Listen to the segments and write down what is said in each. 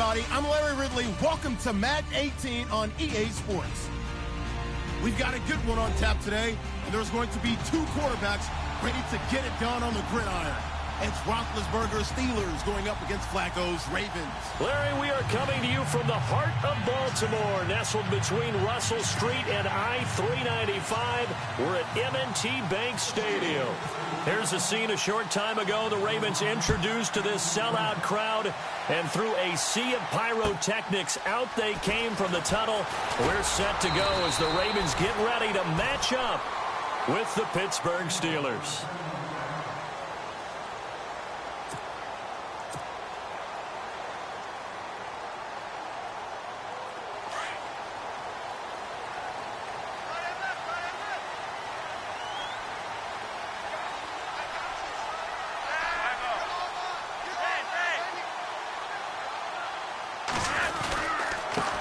everybody. I'm Larry Ridley. Welcome to Madden 18 on EA Sports. We've got a good one on tap today, and there's going to be two quarterbacks ready to get it done on the gridiron. It's Roethlisberger's Steelers going up against Flacco's Ravens. Larry, we are coming to you from the heart of Baltimore, nestled between Russell Street and I-395. We're at M&T Bank Stadium. Here's a scene a short time ago. The Ravens introduced to this sellout crowd, and through a sea of pyrotechnics, out they came from the tunnel. We're set to go as the Ravens get ready to match up with the Pittsburgh Steelers.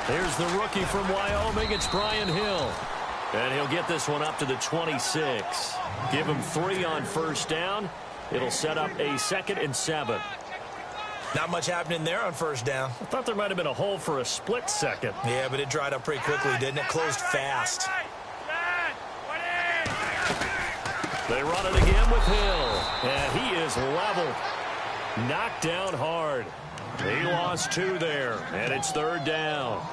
Here's the rookie from Wyoming. It's Brian Hill. And he'll get this one up to the 26. Give him 3 on first down. It'll set up a 2nd and 7. Not much happening there on first down. I thought there might have been a hole for a split second. Yeah, but it dried up pretty quickly, didn't it? Closed fast. They run it again with Hill. And he is leveled. Knocked down hard. He lost 2 there, and it's 3rd down.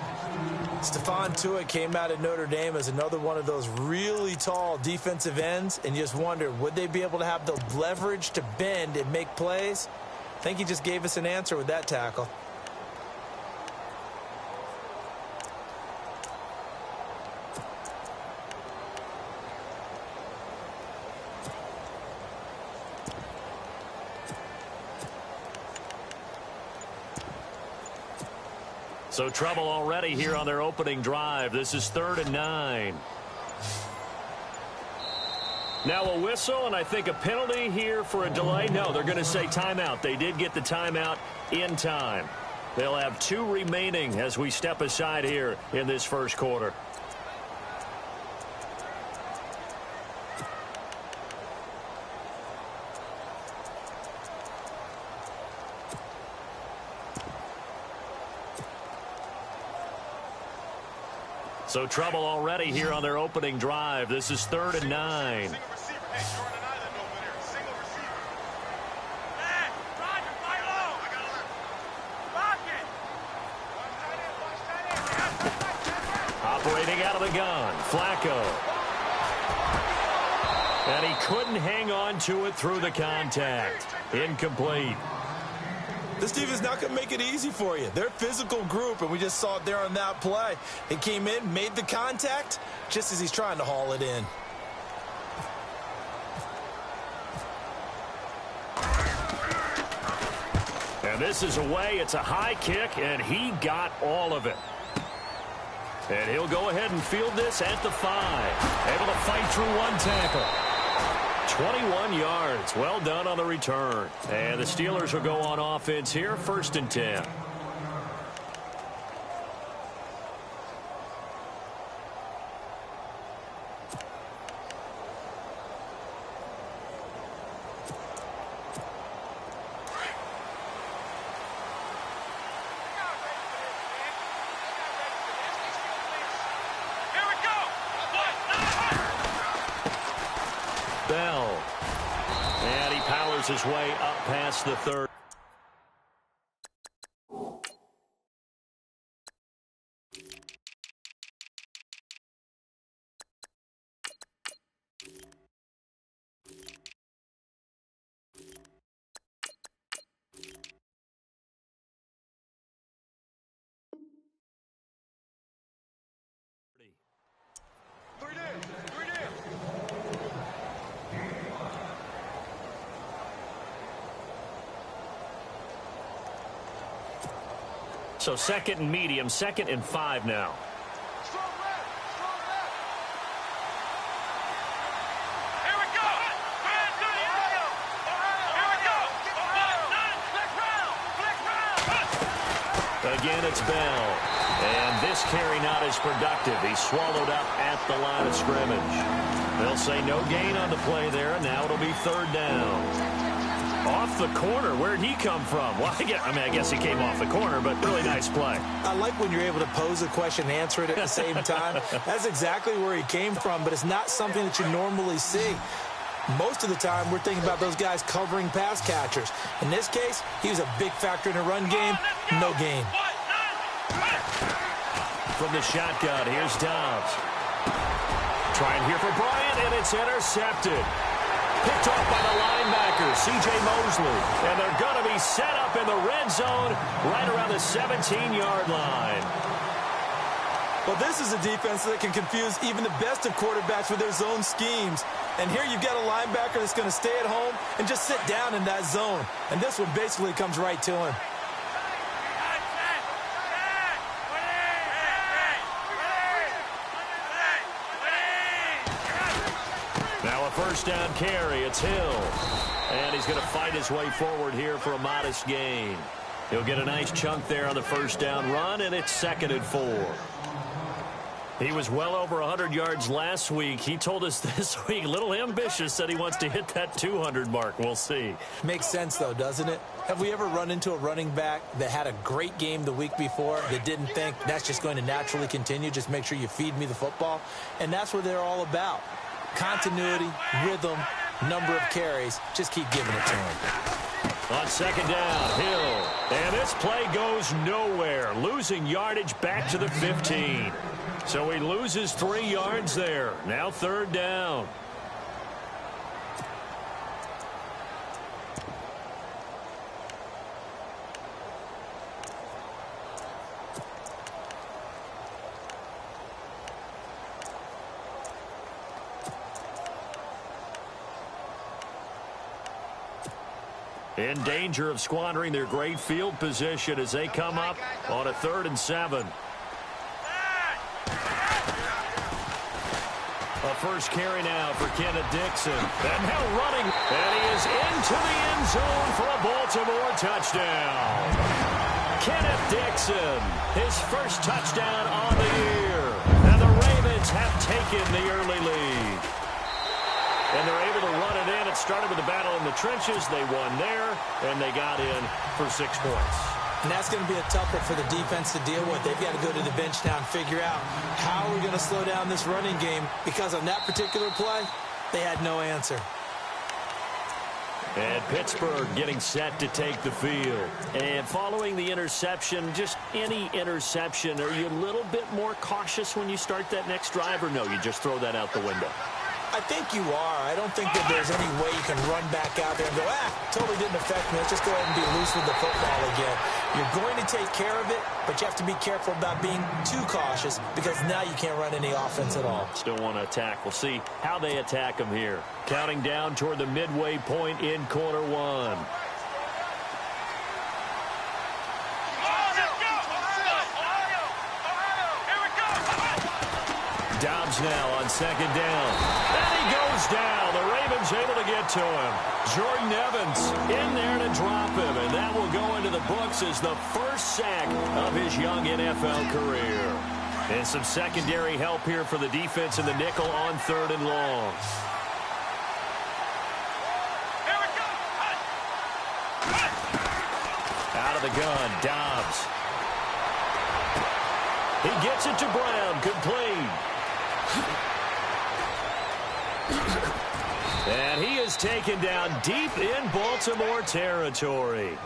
Stephon Tuitt came out of Notre Dame as another one of those really tall defensive ends, and just wondered, would they be able to have the leverage to bend and make plays? I think he just gave us an answer with that tackle. So trouble already here on their opening drive. This is 3rd and 9. Now a whistle, and I think a penalty here for a delay. No, they're going to say timeout. They did get the timeout in time. They'll have 2 remaining as we step aside here in this first quarter. So trouble already here on their opening drive. This is 3rd and 9. Operating out of the gun, Flacco. And he couldn't hang on to it through the contact. Incomplete. This defense is not going to make it easy for you. They're a physical group, and we just saw it there on that play. He came in, made the contact, just as he's trying to haul it in. And this is away. It's a high kick, and he got all of it. And he'll go ahead and field this at the 5. Able to fight through 1 tackle. 21 yards. Well done on the return. And the Steelers will go on offense here, 1st and 10. Bell. And he powers his way up past the 30. So 2nd and medium, 2nd and 5 now. Again, it's Bell. And this carry not as productive. He's swallowed up at the line of scrimmage. They'll say no gain on the play there, and now it'll be 3rd down. Off the corner. Where'd he come from? Well, I guess he came off the corner, but really nice play. I like when you're able to pose a question and answer it at the same time. That's exactly where he came from, but it's not something that you normally see. Most of the time, we're thinking about those guys covering pass catchers. In this case, he was a big factor in the run game. No gain. From the shotgun, here's Dobbs. Trying here for Bryant, and it's intercepted. Picked off by the linebacker, C.J. Mosley. And they're going to be set up in the red zone right around the 17-yard line. Well, this is a defense that can confuse even the best of quarterbacks with their zone schemes. And here you've got a linebacker that's going to stay at home and just sit down in that zone. And this one basically comes right to him. Now a first down carry. It's Hill. And he's going to fight his way forward here for a modest gain. He'll get a nice chunk there on the first down run, and it's 2nd and 4. He was well over 100 yards last week. He told us this week, a little ambitious, said he wants to hit that 200 mark. We'll see. Makes sense, though, doesn't it? Have we ever run into a running back that had a great game the week before that didn't think that's just going to naturally continue? Just make sure you feed me the football. And that's what they're all about. Continuity, rhythm, number of carries. Just keep giving it to him. On 2nd down, Hill. And this play goes nowhere. Losing yardage back to the 15. So he loses 3 yards there. Now 3rd down. In danger of squandering their great field position as they come up on a 3rd and 7. A first carry now for Kenneth Dixon. And now running. And he is into the end zone for a Baltimore touchdown. Kenneth Dixon, his first touchdown on the year. And the Ravens have taken the early lead. And they're able to run it in. It started with a battle in the trenches. They won there, and they got in for 6 points. And that's going to be a tough one for the defense to deal with. They've got to go to the bench now and figure out how we're going to slow down this running game, because on that particular play, they had no answer. And Pittsburgh getting set to take the field. And following the interception, just any interception, are you a little bit more cautious when you start that next drive, or no, you just throw that out the window? I think you are. I don't think that there's any way you can run back out there and go, totally didn't affect me. Let's just go ahead and be loose with the football again. You're going to take care of it, but you have to be careful about being too cautious, because now you can't run any offense at all. Still want to attack. We'll see how they attack them here. Counting down toward the midway point in quarter 1. Dobbs now on 2nd down. And he goes down. The Ravens able to get to him. Jordan Evans in there to drop him. And that will go into the books as the first sack of his young NFL career. And some secondary help here for the defense in the nickel on 3rd and long. Out of the gun, Dobbs. He gets it to Brown. Complete. And he is taken down deep in Baltimore territory.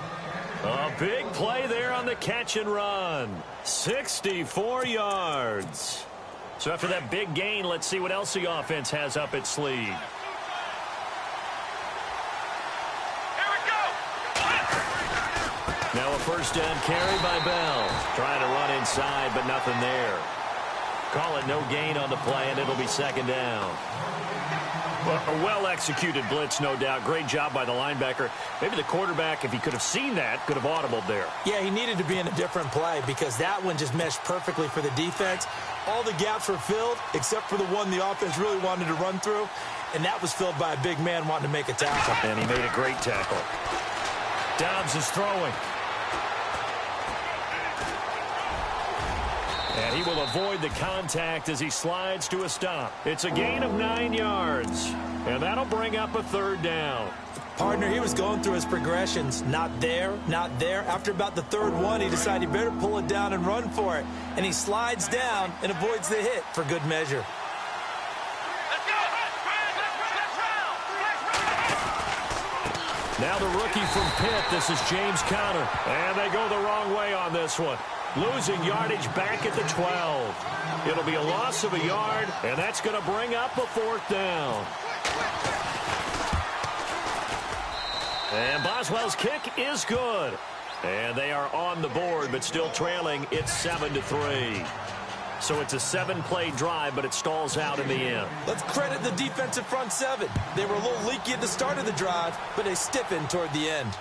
A big play there on the catch and run. 64 yards. So after that big gain, let's see what else the offense has up its sleeve. Now a first down carry by Bell. Trying to run inside, but nothing there. Call it no gain on the play, and it'll be 2nd down. Well, a well-executed blitz, no doubt. Great job by the linebacker. Maybe the quarterback, if he could have seen that, could have audibled there. Yeah, he needed to be in a different play, because that one just meshed perfectly for the defense. All the gaps were filled, except for the one the offense really wanted to run through, and that was filled by a big man wanting to make a tackle. And he made a great tackle. Dobbs is throwing. And he will avoid the contact as he slides to a stop. It's a gain of 9 yards. And that'll bring up a third down. Partner, he was going through his progressions. Not there, not there. After about the third one, he decided he better pull it down and run for it. And he slides down and avoids the hit for good measure. Now the rookie from Pitt, this is James Conner. And they go the wrong way on this one. Losing yardage back at the 12. It'll be a loss of a yard, and that's going to bring up a fourth down. And Boswell's kick is good. And they are on the board, but still trailing. It's 7-3. So it's a 7-play drive, but it stalls out in the end. Let's credit the defensive front seven. They were a little leaky at the start of the drive, but they stiffened toward the end.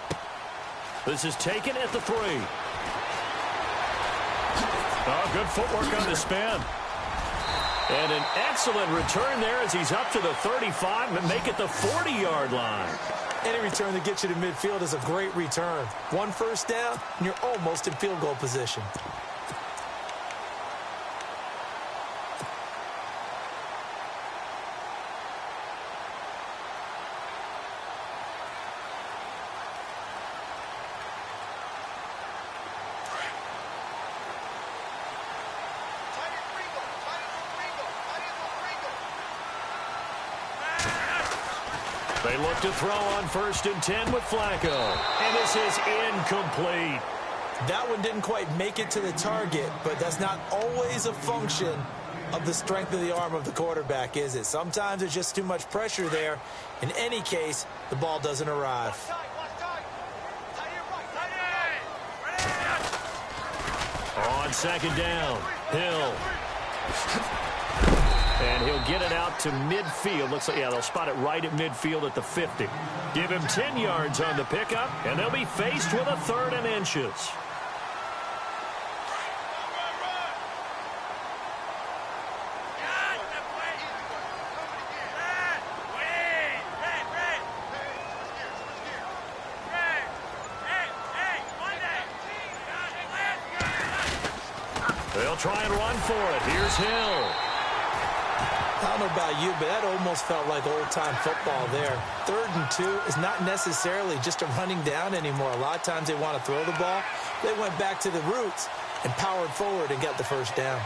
This is taken at the 3. Oh, good footwork on the spin. And an excellent return there as he's up to the 35 and make it the 40-yard line. Any return that gets you to midfield is a great return. One first down, and you're almost in field goal position. They look to throw on 1st and 10 with Flacco. And this is incomplete. That one didn't quite make it to the target, but that's not always a function of the strength of the arm of the quarterback, is it? Sometimes there's just too much pressure there. In any case, the ball doesn't arrive. On 2nd down, Hill. And he'll get it out to midfield. Looks like, yeah, they'll spot it right at midfield at the 50. Give him 10 yards on the pickup, and they'll be faced with a 3rd and inches. They'll try and run for it. Here's Hill. I don't know about you, but that almost felt like old-time football there. 3rd and 2 is not necessarily just a running down anymore. A lot of times they want to throw the ball. They went back to the roots and powered forward and got the first down.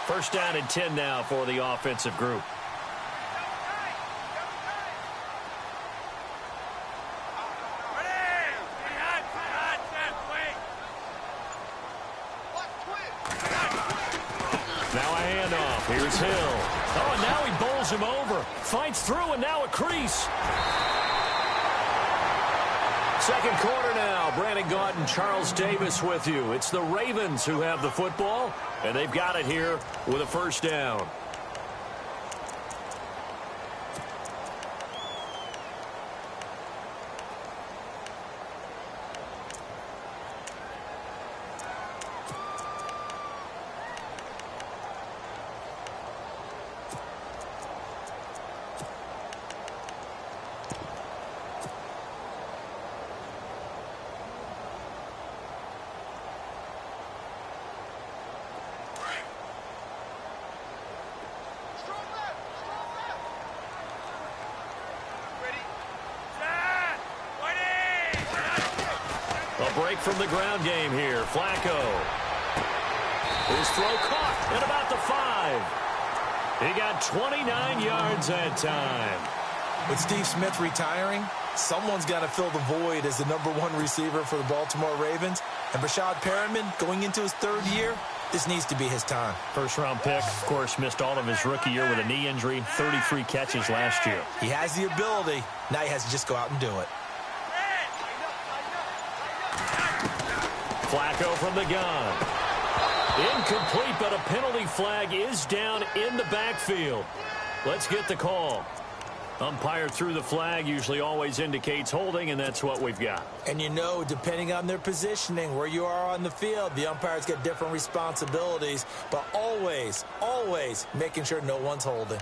First down and 10 now for the offensive group. Here's Hill. Oh, and now he bowls him over. Fights through, and now a crease. 2nd quarter now. Brandon Gaunt and Charles Davis with you. It's the Ravens who have the football, and they've got it here with a first down. A break from the ground game here. Flacco. His throw caught at about the 5. He got 29 yards that time. With Steve Smith retiring, someone's got to fill the void as the #1 receiver for the Baltimore Ravens. And Brashad Perriman, going into his 3rd year, this needs to be his time. First-round pick, of course, missed all of his rookie year with a knee injury, 33 catches last year. He has the ability. Now he has to just go out and do it. Flacco from the gun. Incomplete, but a penalty flag is down in the backfield. Let's get the call. Umpire threw the flag, usually always indicates holding, and that's what we've got. And you know, depending on their positioning, where you are on the field, the umpires get different responsibilities, but always, always making sure no one's holding.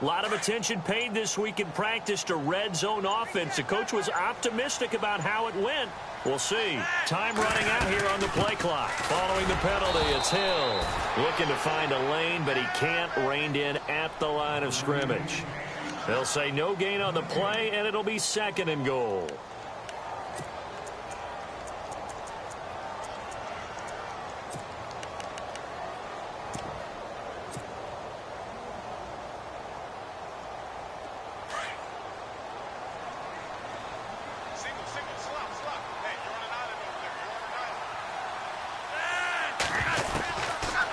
A lot of attention paid this week in practice to red zone offense. The coach was optimistic about how it went. We'll see. Time running out here on the play clock. Following the penalty, it's Hill. Looking to find a lane, but he can't. Reined in at the line of scrimmage. They'll say no gain on the play, and it'll be 2nd and goal.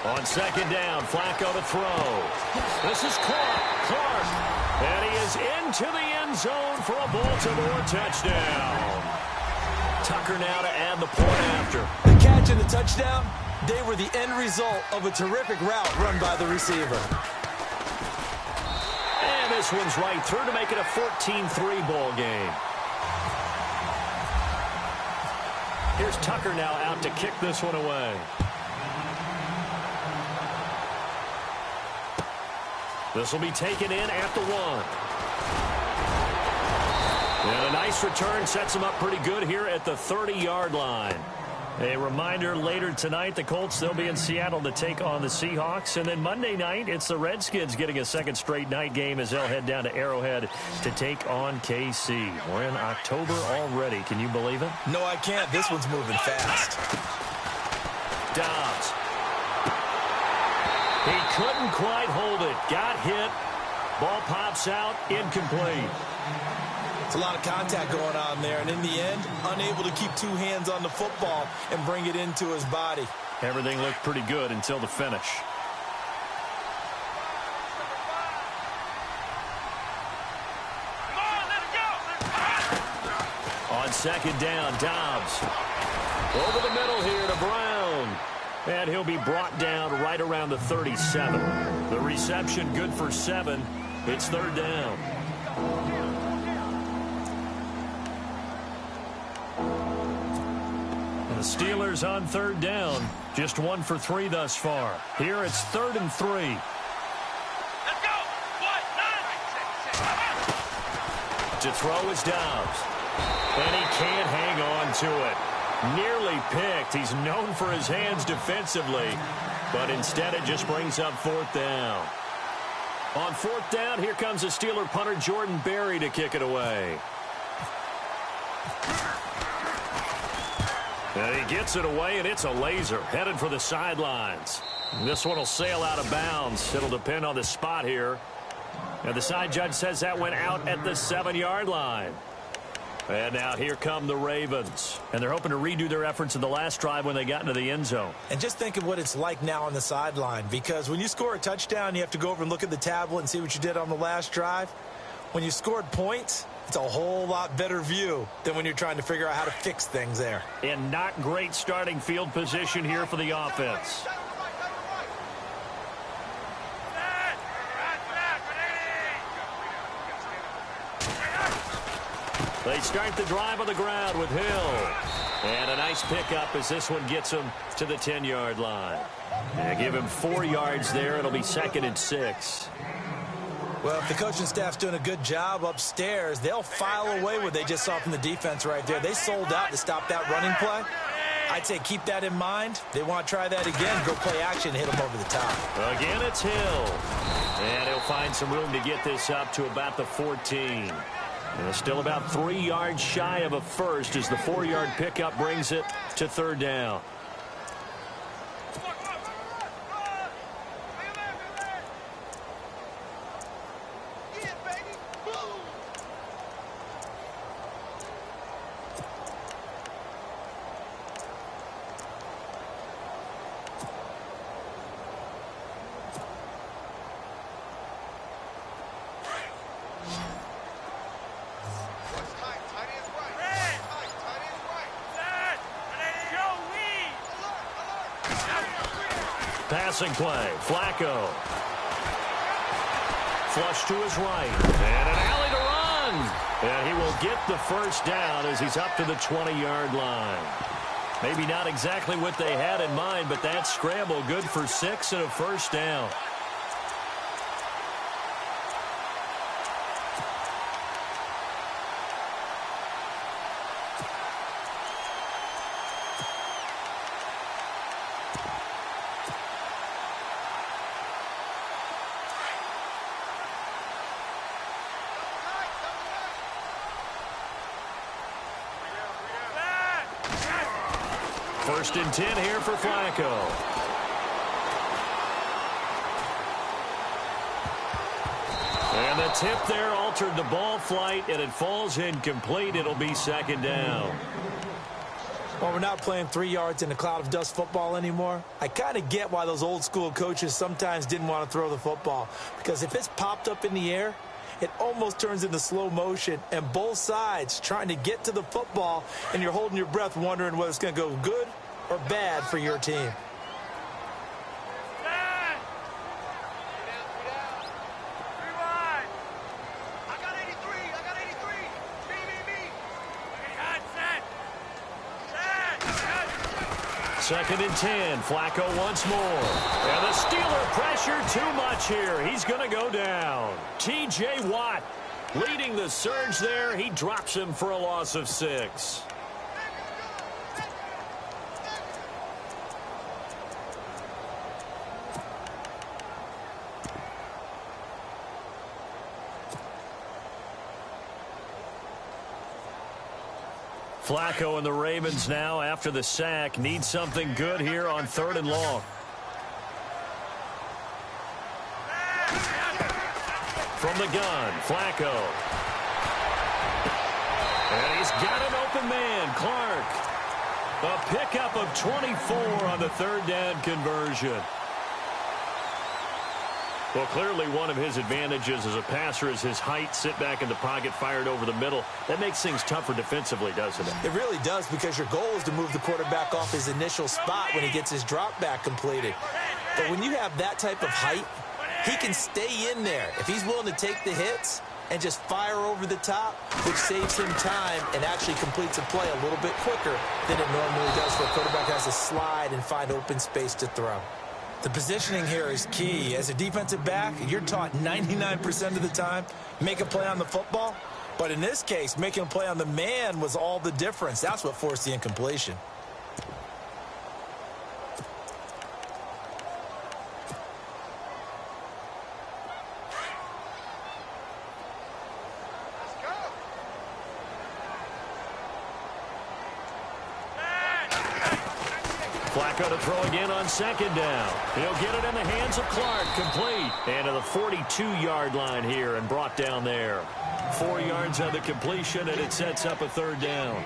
On 2nd down, Flacco to throw. This is Clark. And he is into the end zone for a Baltimore touchdown. Tucker now to add the point after. The catch and the touchdown, they were the end result of a terrific route run by the receiver. And this one's right through to make it a 14-3 ball game. Here's Tucker now out to kick this one away. This will be taken in at the 1. And a nice return sets him up pretty good here at the 30-yard line. A reminder, later tonight, the Colts, they'll be in Seattle to take on the Seahawks. And then Monday night, it's the Redskins getting a second straight night game as they'll head down to Arrowhead to take on KC. We're in October already. Can you believe it? No, I can't. This one's moving fast. Dobbs. He couldn't quite hold it. Got hit. Ball pops out. Incomplete. It's a lot of contact going on there, and in the end, unable to keep 2 hands on the football and bring it into his body. Everything looked pretty good until the finish. On 2nd down, Dobbs. Over the middle here to Brown. And he'll be brought down right around the 37. The reception good for 7. It's 3rd down. And the Steelers on 3rd down. Just 1 for 3 thus far. Here it's 3rd and 3. Let's go! To throw is Dobbs. And he can't hang on to it. Nearly picked. He's known for his hands defensively, but instead it just brings up 4th down. On 4th down, here comes the Steeler punter Jordan Berry to kick it away. And he gets it away, and it's a laser headed for the sidelines. This one will sail out of bounds. It'll depend on the spot here. And the side judge says that went out at the 7-yard line. And now here come the Ravens. And they're hoping to redo their efforts in the last drive when they got into the end zone. And just think of what it's like now on the sideline, because when you score a touchdown, you have to go over and look at the tablet and see what you did on the last drive. When you scored points, it's a whole lot better view than when you're trying to figure out how to fix things there. And not great starting field position here for the offense. They start the drive on the ground with Hill. And a nice pickup as this one gets him to the 10-yard line. And give him 4 yards there. It'll be 2nd and 6. Well, if the coaching staff's doing a good job upstairs, they'll file away what they just saw from the defense right there. They sold out to stop that running play. I'd say keep that in mind. They want to try that again. Go play action, hit them over the top. Again, it's Hill. And he'll find some room to get this up to about the 14. And still about 3 yards shy of a first as the 4-yard pickup brings it to 3rd down. Passing play. Flacco. Flush to his right. And an alley to run. And he will get the first down as he's up to the 20-yard line. Maybe not exactly what they had in mind, but that scramble good for 6 and a first down. First and 10 here for Flacco. And the tip there altered the ball flight, and it falls incomplete. It'll be second down. Well, we're not playing 3 yards in a cloud of dust football anymore. I kind of get why those old school coaches sometimes didn't want to throw the football, because if it's popped up in the air, it almost turns into slow motion, and both sides trying to get to the football, and you're holding your breath wondering whether it's going to go good or bad for your team. Second and 10. Flacco once more. And the Steeler pressure too much here. He's going to go down. T.J. Watt leading the surge there. He drops him for a loss of 6. Flacco and the Ravens now, after the sack, need something good here on 3rd and long. From the gun, Flacco. And he's got an open man, Clark. A pickup of 24 on the 3rd down conversion. Well, clearly one of his advantages as a passer is his height, sit back in the pocket, fired over the middle. That makes things tougher defensively, doesn't it? It really does, because your goal is to move the quarterback off his initial spot when he gets his drop back completed. But when you have that type of height, he can stay in there if he's willing to take the hits and just fire over the top, which saves him time and actually completes a play a little bit quicker than it normally does for a quarterback who has to slide and find open space to throw. The positioning here is key. As a defensive back, you're taught 99% of the time, make a play on the football. But in this case, making a play on the man was all the difference. That's what forced the incompletion. Flacco to throw again on 2nd down. He'll get it in the hands of Clark, complete. And to the 42-yard line here and brought down there. 4 yards on the completion, and it sets up a 3rd down.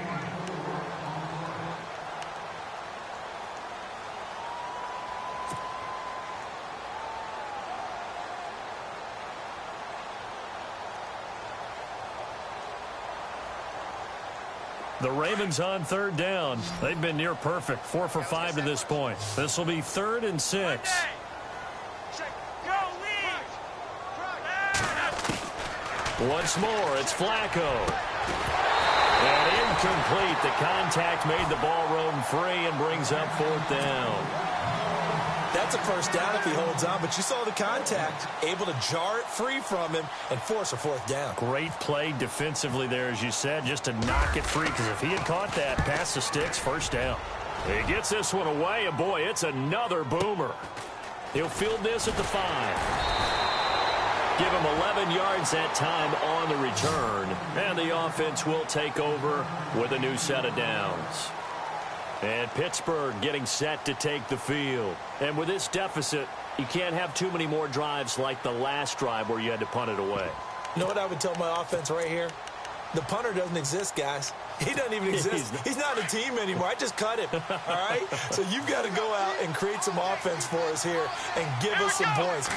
The Ravens on 3rd down. They've been near perfect. 4 for 5 to this point. This will be 3rd and 6. Once more, it's Flacco. And incomplete. The contact made the ball roam free and brings up 4th down. That's a 1st down if he holds on, but you saw the contact, able to jar it free from him and force a 4th down. Great play defensively there, as you said, just to knock it free, because if he had caught that, past the sticks, 1st down. He gets this one away, and boy, it's another boomer. He'll field this at the 5. Give him 11 yards that time on the return, and the offense will take over with a new set of downs. And Pittsburgh getting set to take the field. And with this deficit, you can't have too many more drives like the last drive where you had to punt it away. You know what I would tell my offense right here? The punter doesn't exist, guys. He doesn't even exist. He's not a team anymore. I just cut him, all right? So you've got to go out and create some offense for us here and give us some points.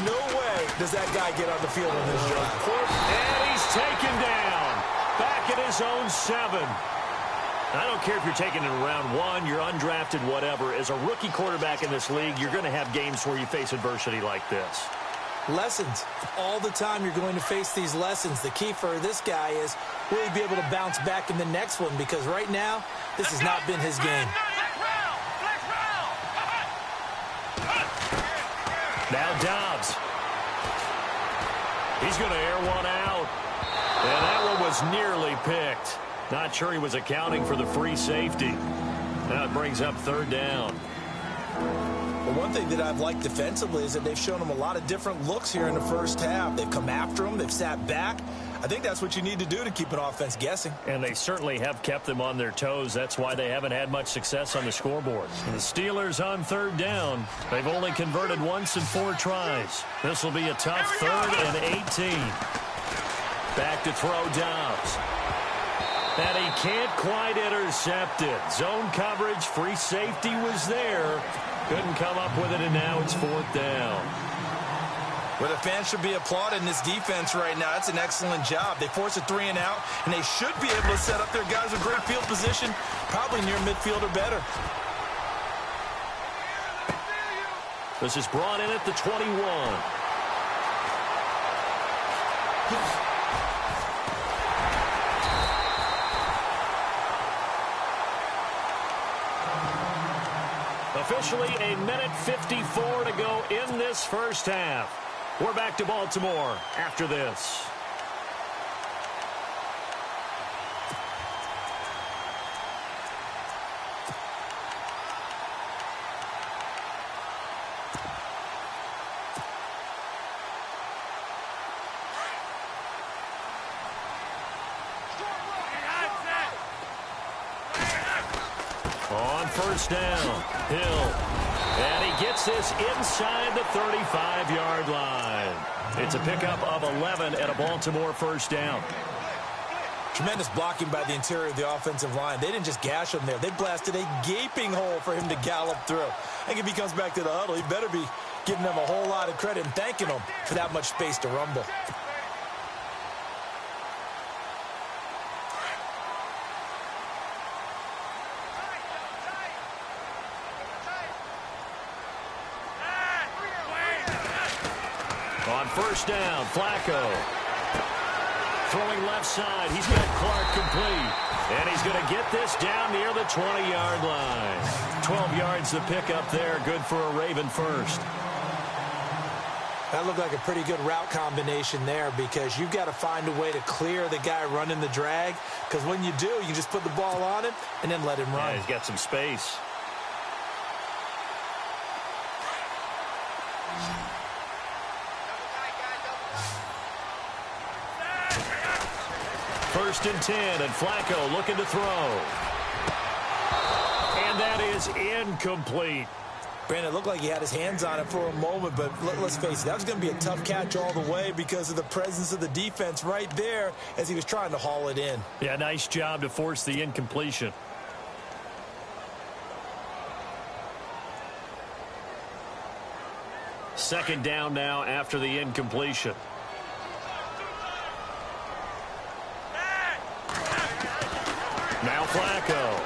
No way does that guy get on the field on this drive. And he's taken down. Back at his own 7. I don't care if you're taking it in round 1, you're undrafted, whatever. As a rookie quarterback in this league, you're going to have games where you face adversity like this. Lessons. All the time you're going to face these lessons. The key for this guy is will he be able to bounce back in the next one, because right now, this has not been his game. Now Dobbs. He's going to air one out. And that one was nearly picked. Not sure he was accounting for the free safety. Now it brings up 3rd down. Well, one thing that I've liked defensively is that they've shown him a lot of different looks here in the 1st half. They've come after him. They've sat back. I think that's what you need to do to keep an offense guessing. And they certainly have kept them on their toes. That's why they haven't had much success on the scoreboard. The Steelers on third down. They've only converted once in 4 tries. This will be a tough 3rd and 18. Back to throw Dobbs. And he can't quite intercept it. Zone coverage, free safety was there. Couldn't come up with it, and now it's 4th down. Well, the fans should be applauding this defense right now. That's an excellent job. They force a 3 and out, and they should be able to set up their guys in great field position, probably near midfield or better. This is brought in at the 21. Officially a minute 54 to go in this first half. We're back to Baltimore after this. On first down, Hill. And he gets this inside the 35-yard line. It's a pickup of 11 and a Baltimore first down. Tremendous blocking by the interior of the offensive line. They didn't just gash him there. They blasted a gaping hole for him to gallop through. I think if he comes back to the huddle, he better be giving them a whole lot of credit and thanking them for that much space to rumble. On first down, Flacco. Throwing left side. He's got Clark complete. And he's going to get this down near the 20-yard line. 12 yards to pick up there. Good for a Raven first. That looked like a pretty good route combination there because you've got to find a way to clear the guy running the drag. Because when you do, you just put the ball on him and then let him run. Yeah, he's got some space. First and 10, and Flacco looking to throw. And that is incomplete. Brandon, it looked like he had his hands on it for a moment, but let's face it, that was going to be a tough catch all the way because of the presence of the defense right there as he was trying to haul it in. Yeah, nice job to force the incompletion. Second down now after the incompletion. Now Flacco.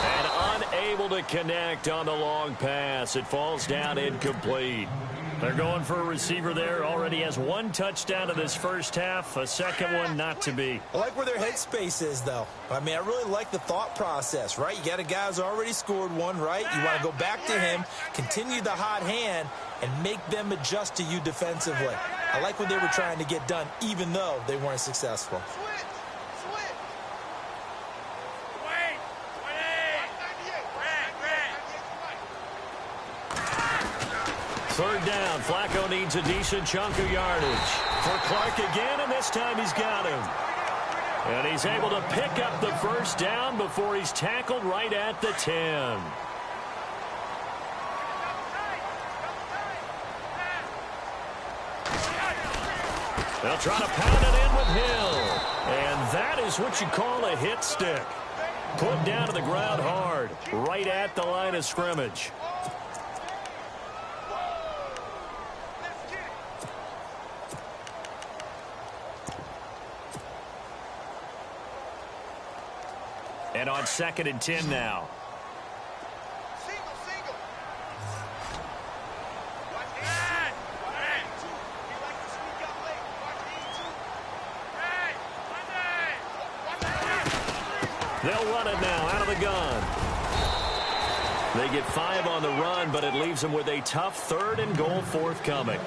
And unable to connect on the long pass. It falls down incomplete. They're going for a receiver there. Already has 1 touchdown in this first half. A second one not to be. I like where their headspace is, though. I mean, I really like the thought process, right? You got a guy who's already scored one, right? You want to go back to him, continue the hot hand, and make them adjust to you defensively. I like what they were trying to get done, even though they weren't successful. Third down, Flacco needs a decent chunk of yardage. For Clark again, and this time he's got him. And he's able to pick up the first down before he's tackled right at the 10. They'll try to pound it in with Hill. And that is what you call a hit stick. Put down to the ground hard, right at the line of scrimmage. And on 2nd and 10 now. They'll run it now out of the gun. They get 5 on the run, but it leaves them with a tough 3rd and goal forthcoming.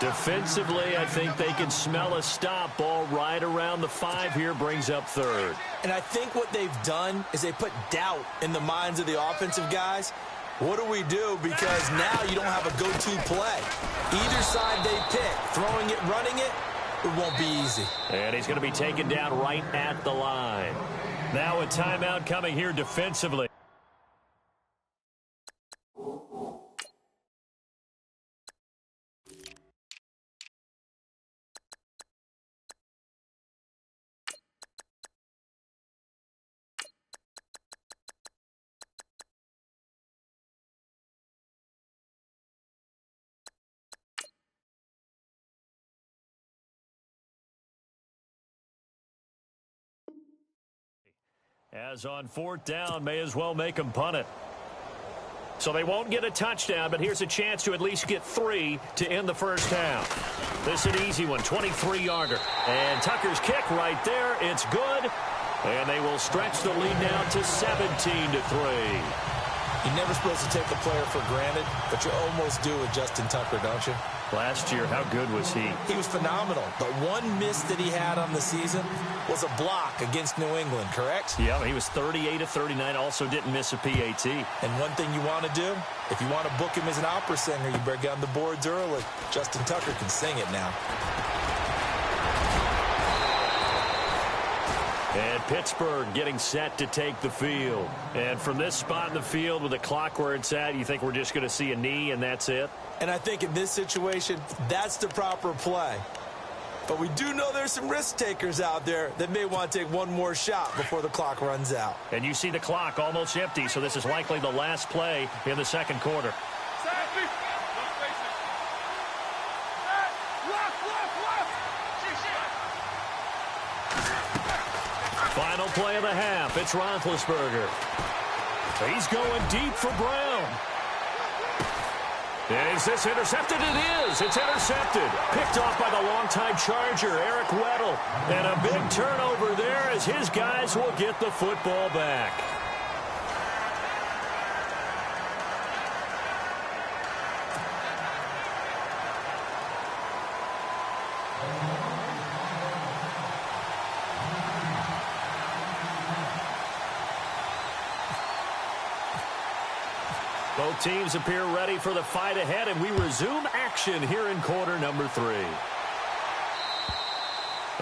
Defensively, I think they can smell a stop. Ball right around the 5 here, brings up 3rd. And I think what they've done is they put doubt in the minds of the offensive guys. What do we do? Because now you don't have a go-to play. Either side they pick, throwing it, running it, it won't be easy. And he's going to be taken down right at the line. Now a timeout coming here defensively. As on fourth down, may as well make them punt it. So they won't get a touchdown, but here's a chance to at least get 3 to end the first half. This is an easy one, 23-yarder. And Tucker's kick right there. It's good. And they will stretch the lead now to 17-3. You're never supposed to take a player for granted, but you almost do with Justin Tucker, don't you? Last year, how good was he? He was phenomenal. The one miss that he had on the season was a block against New England, correct? Yeah, he was 38 of 39, also didn't miss a PAT. And one thing you want to do, if you want to book him as an opera singer, you better get on the boards early. Justin Tucker can sing it now. And Pittsburgh getting set to take the field. And from this spot in the field with the clock where it's at, you think we're just going to see a knee and that's it? And I think in this situation, that's the proper play. But we do know there's some risk takers out there that may want to take one more shot before the clock runs out. And you see the clock almost empty, so this is likely the last play in the second quarter. Final play of the half. It's Roethlisberger. He's going deep for Brown. Is this intercepted? It is. It's intercepted. Picked off by the longtime Charger, Eric Weddle. And a big turnover there as his guys will get the football back. Both teams appear ready for the fight ahead, and we resume action here in quarter number 3.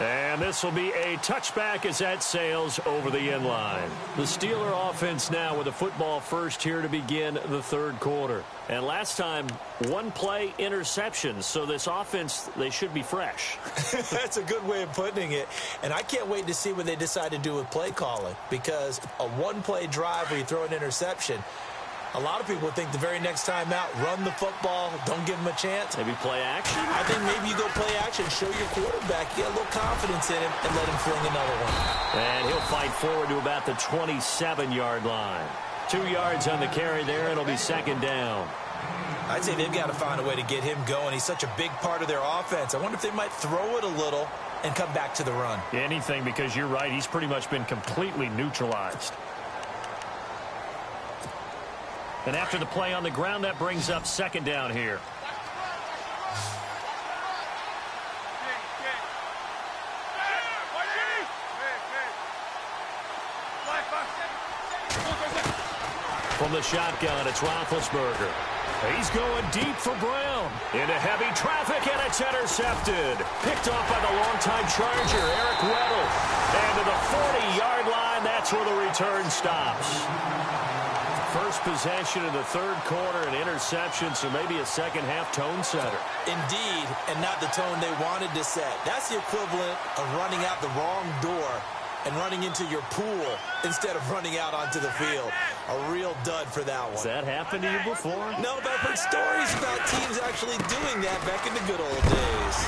And this will be a touchback as that sails over the end line. The Steeler offense now with a football first here to begin the third quarter. And last time, one play interception, so this offense, they should be fresh. That's a good way of putting it. And I can't wait to see what they decide to do with play calling, because a one-play drive where you throw an interception, a lot of people think the very next time out, run the football, don't give him a chance. Maybe play action? I think maybe you go play action, show your quarterback, get a little confidence in him, and let him fling another one. And he'll fight forward to about the 27-yard line. 2 yards on the carry there, it'll be second down. I'd say they've got to find a way to get him going. He's such a big part of their offense. I wonder if they might throw it a little and come back to the run. Anything, because you're right, he's pretty much been completely neutralized. And after the play on the ground, that brings up second down here. From the shotgun, it's Roethlisberger. He's going deep for Brown. Into heavy traffic, and it's intercepted. Picked off by the longtime Charger, Eric Weddle. And to the 40-yard line, that's where the return stops. First possession of the third quarter, an interception, so maybe a second-half tone setter. Indeed, and not the tone they wanted to set. That's the equivalent of running out the wrong door and running into your pool instead of running out onto the field. A real dud for that one. Has that happened to you before? No, but I've heard stories about teams actually doing that back in the good old days.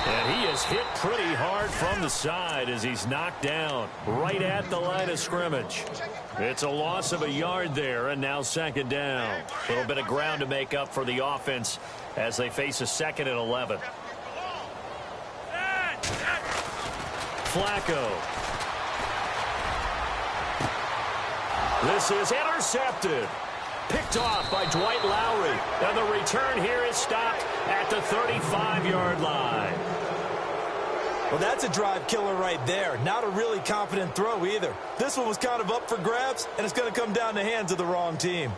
And he is hit pretty hard from the side as he's knocked down right at the line of scrimmage. It's a loss of a yard there, and now second down. A little bit of ground to make up for the offense as they face a second and 11. Flacco. This is intercepted. Picked off by Dwight Lowry. And the return here is stopped at the 35-yard line. Well, that's a drive killer right there. Not a really confident throw either. This one was kind of up for grabs, and it's going to come down the hands of the wrong team.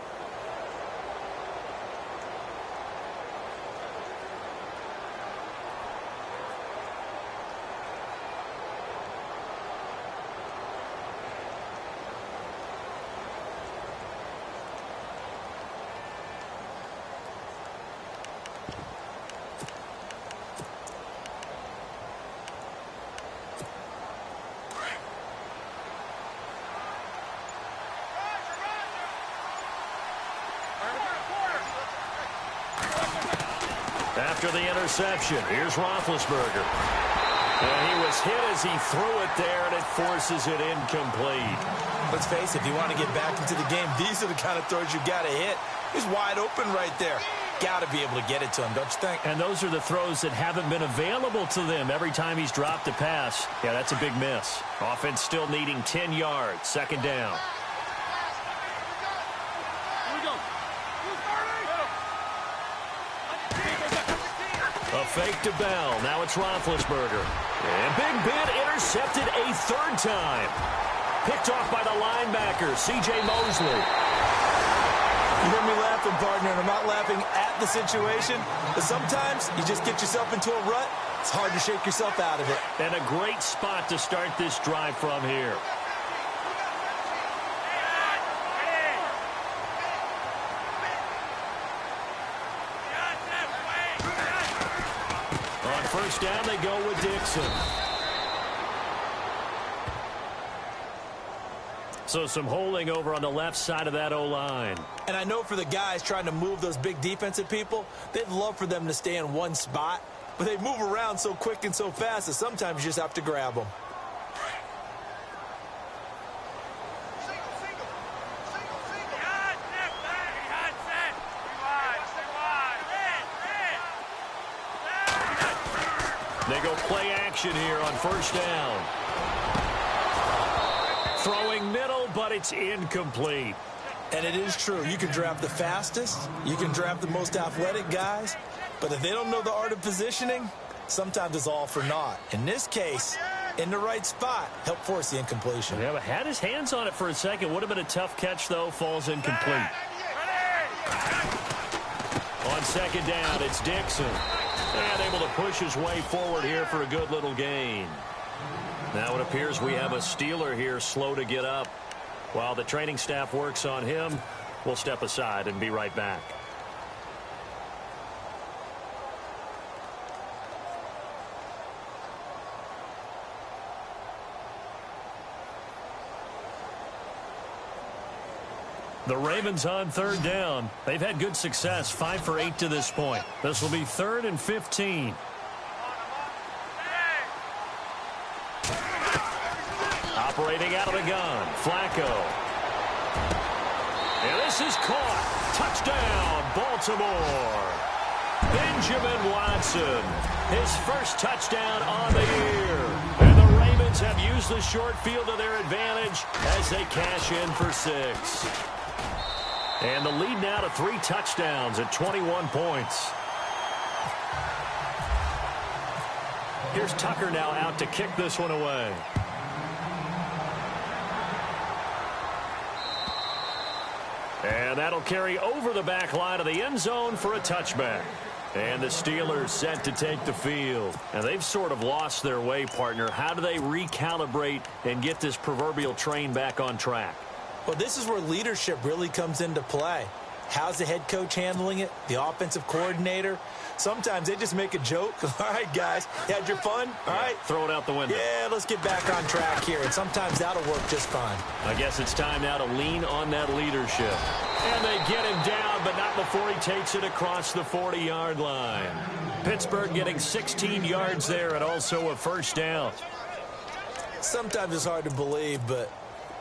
After the interception, here's Roethlisberger. And he was hit as he threw it there, and it forces it incomplete. Let's face it, if you want to get back into the game, these are the kind of throws you got to hit. He's wide open right there. Got to be able to get it to him, don't you think? And those are the throws that haven't been available to them every time he's dropped a pass. Yeah, that's a big miss. Offense still needing 10 yards. Second down. A fake to Bell. Now it's Roethlisberger. And Big Ben intercepted a third time. Picked off by the linebacker, C.J. Mosley. You hear me laughing, partner, and I'm not laughing at the situation. But sometimes you just get yourself into a rut. It's hard to shake yourself out of it. And a great spot to start this drive from here. On first down, they go with Dixon. So some holding over on the left side of that O-line. And I know for the guys trying to move those big defensive people, they'd love for them to stay in one spot. But they move around so quick and so fast that sometimes you just have to grab them. They go play action here on first down. Throwing middle, but it's incomplete. And it is true. You can draft the fastest. You can draft the most athletic guys. But if they don't know the art of positioning, sometimes it's all for naught. In this case, in the right spot, help force the incompletion. Yeah, but had his hands on it for a second. Would have been a tough catch, though. Falls incomplete. On second down, it's Dixon. And able to push his way forward here for a good little gain. Now it appears we have a Steeler here slow to get up. While the training staff works on him, we'll step aside and be right back. The Ravens on third down. They've had good success, 5 for 8 to this point. This will be 3rd and 15. Operating out of the gun, Flacco. And this is caught. Touchdown, Baltimore. Benjamin Watson, his first touchdown on the year. And the Ravens have used the short field to their advantage as they cash in for 6. And the lead now to 3 touchdowns at 21 points. Here's Tucker now out to kick this one away. And that'll carry over the back line of the end zone for a touchback. And the Steelers set to take the field. And they've sort of lost their way, partner. How do they recalibrate and get this proverbial train back on track? Well, this is where leadership really comes into play. How's the head coach handling it? The offensive coordinator? Sometimes they just make a joke. All right, guys, you had your fun? All right. Throw it out the window. Yeah, let's get back on track here. And sometimes that'll work just fine. I guess it's time now to lean on that leadership. And they get him down, but not before he takes it across the 40-yard line. Pittsburgh getting 16 yards there and also a first down. Sometimes it's hard to believe, but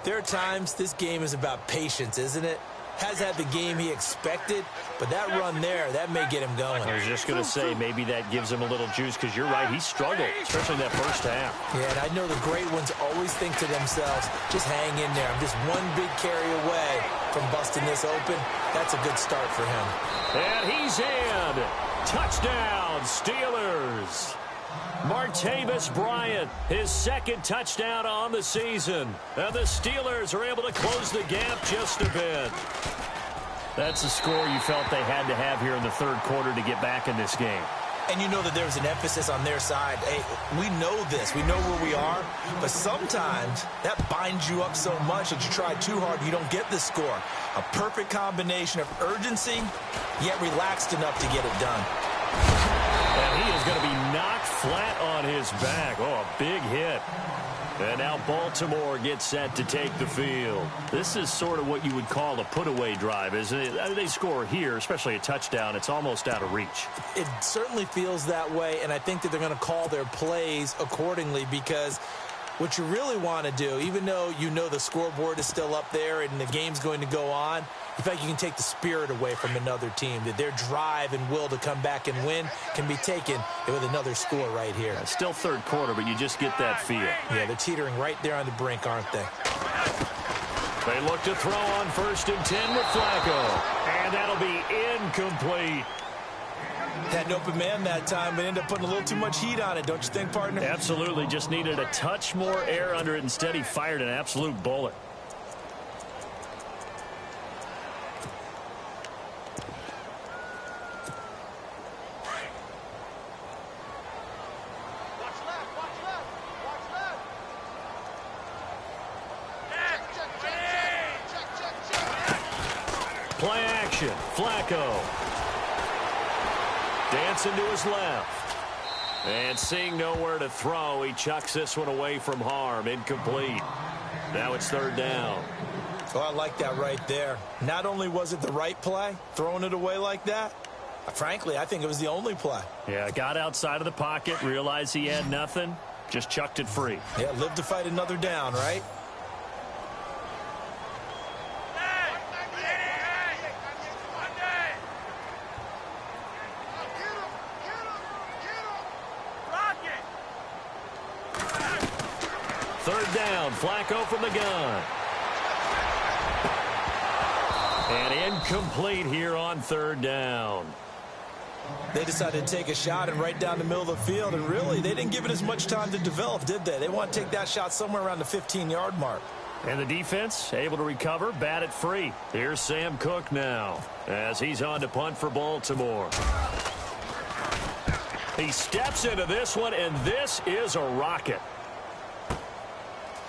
there are times this game is about patience, isn't it? Has had the game he expected, but that run there, that may get him going. I was just going to say, maybe that gives him a little juice, because you're right, he struggled, especially in that first half. Yeah, and I know the great ones always think to themselves, just hang in there. I'm just one big carry away from busting this open. That's a good start for him. And he's in. Touchdown, Steelers. Martavis Bryant, his second touchdown on the season. And the Steelers are able to close the gap just a bit. That's the score you felt they had to have here in the third quarter to get back in this game. And you know that there's an emphasis on their side. Hey, we know this. We know where we are. But sometimes that binds you up so much that you try too hard, you don't get the score. A perfect combination of urgency, yet relaxed enough to get it done. And he is going to be knocked flat on his back. Oh, a big hit. And now Baltimore gets set to take the field. This is sort of what you would call a put-away drive, isn't it? They score here, especially a touchdown. It's almost out of reach. It certainly feels that way, and I think that they're going to call their plays accordingly, because what you really want to do, even though you know the scoreboard is still up there and the game's going to go on, in fact, you can take the spirit away from another team, that their drive and will to come back and win can be taken with another score right here. Yeah, still third quarter, but you just get that feel. Yeah, they're teetering right there on the brink, aren't they? They look to throw on 1st and 10 with Flacco. And that'll be incomplete. Had an open man that time, but ended up putting a little too much heat on it, don't you think, partner? Absolutely. Just needed a touch more air under it. Instead, he fired an absolute bullet. Play action. Flacco. Dancing to his left. And seeing nowhere to throw, he chucks this one away from harm. Incomplete. Now it's 3rd down. Oh, I like that right there. Not only was it the right play, throwing it away like that, frankly, I think it was the only play. Yeah, got outside of the pocket, realized he had nothing, just chucked it free. Yeah, live to fight another down, right? Third down, Flacco from the gun. And incomplete here on 3rd down. They decided to take a shot and right down the middle of the field, and really, they didn't give it as much time to develop, did they? They want to take that shot somewhere around the 15-yard mark. And the defense able to recover, bat it free. Here's Sam Cook now as he's on to punt for Baltimore. He steps into this one, and this is a rocket.